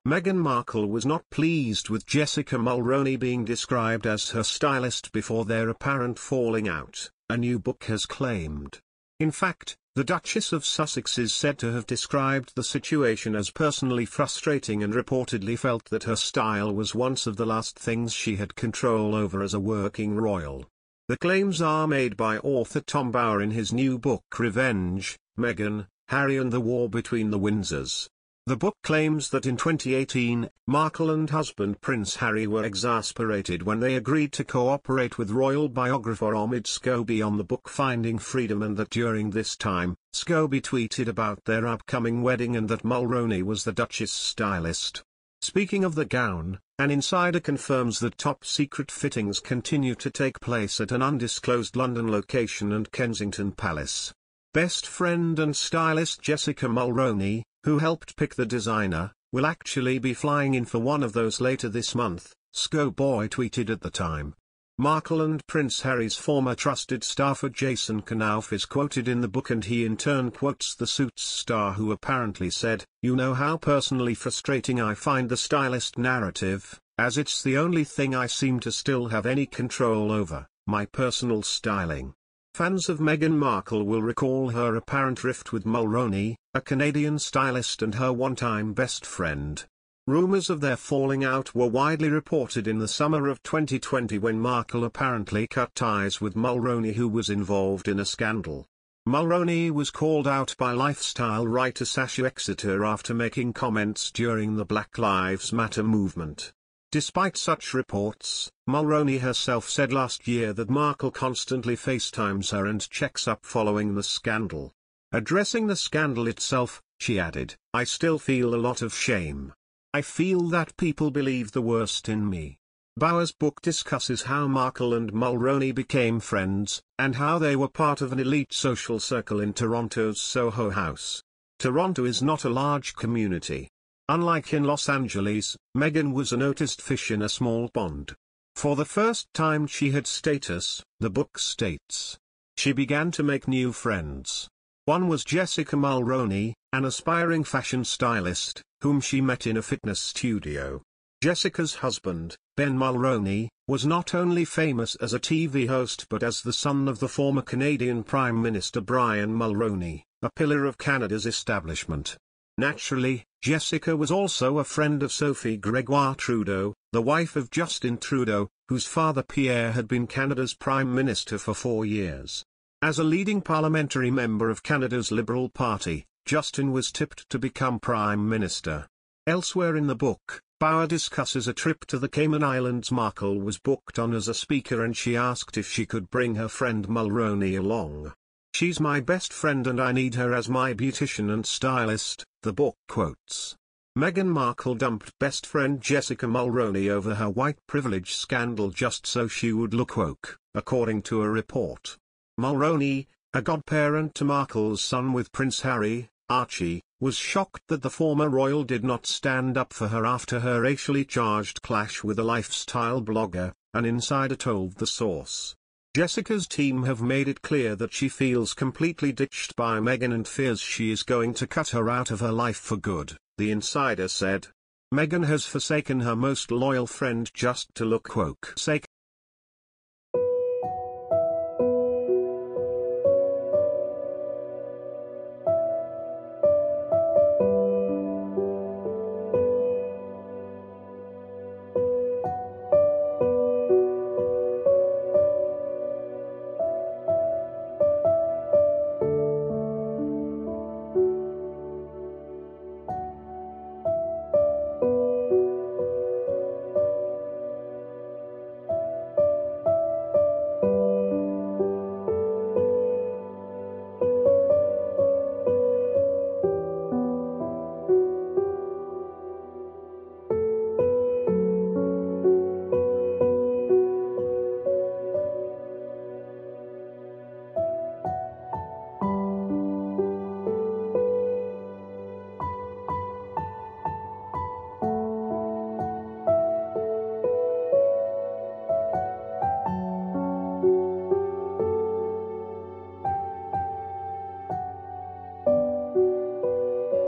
Meghan Markle was not pleased with Jessica Mulroney being described as her stylist before their apparent falling out, a new book has claimed. In fact, the Duchess of Sussex is said to have described the situation as personally frustrating and reportedly felt that her style was one of the last things she had control over as a working royal. The claims are made by author Tom Bower in his new book Revenge, Meghan, Harry and the War Between the Windsors. The book claims that in 2018, Markle and husband Prince Harry were exasperated when they agreed to cooperate with royal biographer Omid Scobie on the book Finding Freedom, and that during this time, Scobie tweeted about their upcoming wedding and that Mulroney was the Duchess' stylist. Speaking of the gown, an insider confirms that top-secret fittings continue to take place at an undisclosed London location and Kensington Palace. Best friend and stylist Jessica Mulroney, who helped pick the designer, will actually be flying in for one of those later this month, Scobie tweeted at the time. Markle and Prince Harry's former trusted staffer Jason Knauf is quoted in the book, and he in turn quotes the Suits star, who apparently said, "You know how personally frustrating I find the stylist narrative, as it's the only thing I seem to still have any control over, my personal styling." Fans of Meghan Markle will recall her apparent rift with Mulroney, a Canadian stylist and her one-time best friend. Rumors of their falling out were widely reported in the summer of 2020 when Markle apparently cut ties with Mulroney, who was involved in a scandal. Mulroney was called out by lifestyle writer Sacha Exeter after making comments during the Black Lives Matter movement. Despite such reports, Mulroney herself said last year that Markle constantly FaceTimes her and checks up following the scandal. Addressing the scandal itself, she added, "I still feel a lot of shame. I feel that people believe the worst in me." Bower's book discusses how Markle and Mulroney became friends, and how they were part of an elite social circle in Toronto's Soho House. Toronto is not a large community. Unlike in Los Angeles, Meghan was a noticed fish in a small pond. For the first time she had status, the book states. She began to make new friends. One was Jessica Mulroney, an aspiring fashion stylist, whom she met in a fitness studio. Jessica's husband, Ben Mulroney, was not only famous as a TV host but as the son of the former Canadian Prime Minister Brian Mulroney, a pillar of Canada's establishment. Naturally, Jessica was also a friend of Sophie Gregoire Trudeau, the wife of Justin Trudeau, whose father Pierre had been Canada's Prime Minister for 4 years. As a leading parliamentary member of Canada's Liberal Party, Justin was tipped to become Prime Minister. Elsewhere in the book, Bower discusses a trip to the Cayman Islands Markle was booked on as a speaker, and she asked if she could bring her friend Mulroney along. "She's my best friend and I need her as my beautician and stylist," the book quotes. Meghan Markle dumped best friend Jessica Mulroney over her white privilege scandal just so she would look woke, according to a report. Mulroney, a godparent to Markle's son with Prince Harry, Archie, was shocked that the former royal did not stand up for her after her racially charged clash with a lifestyle blogger, an insider told the source. Jessica's team have made it clear that she feels completely ditched by Meghan and fears she is going to cut her out of her life for good, the insider said. Meghan has forsaken her most loyal friend just to look woke.